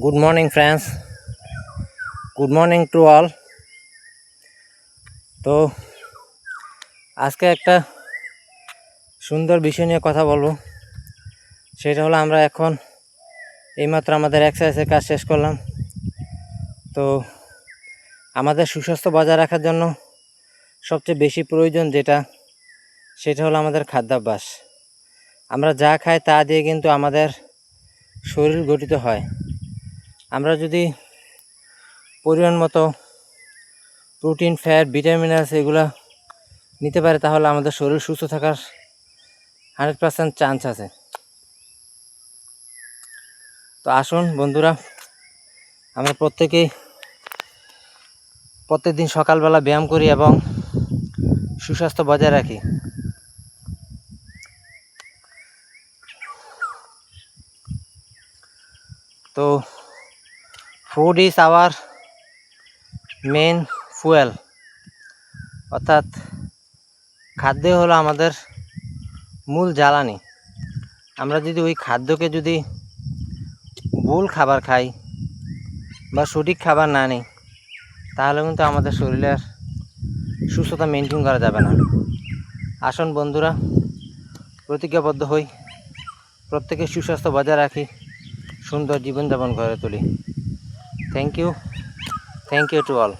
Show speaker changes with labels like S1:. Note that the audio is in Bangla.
S1: Good morning, friends. Good morning to all. তো আজকে একটা সুন্দর বিষয় নিয়ে কথা বলবো। সেটা হলো আমরা এখন এইমাত্র আমাদের এক্সারসাইজের কাজ শেষ করলাম। তো আমাদের সুস্বাস্থ্য বজায় রাখার জন্য সবচেয়ে বেশি প্রয়োজন সেটা হলো আমাদের খাদ্যাভ্যাস। আমরা যা খাই তা দিয়ে কিন্তু আমাদের শরীর গঠিত হয়। আমরা যদি পরিমাণ মতো প্রোটিন, ফ্যাট, ভিটামিনাস এগুলা নিতে পারে তাহলে আমাদের শরীর সুস্থ থাকার 100% চান্স আছে। তো আসুন বন্ধুরা, আমরা প্রত্যেকদিন সকালবেলা ব্যায়াম করি এবং সুস্বাস্থ্য বজায় রাখি। তো food is our main fuel, অর্থাৎ খাদ্য হলো আমাদের মূল জ্বালানি। আমরা যদি ওই খাদ্যকে ভুল খাবার খাই বা সঠিক খাবার না নিই তাহলে কিন্তু আমাদের শরীরের সুস্থতা মেনটেন করা যাবে না। আসুন বন্ধুরা, প্রতিজ্ঞাবদ্ধ হই, প্রত্যেকের সুস্বাস্থ্য বজায় রাখি, সুন্দর জীবনযাপন গড়ে তুলি। Thank you to all.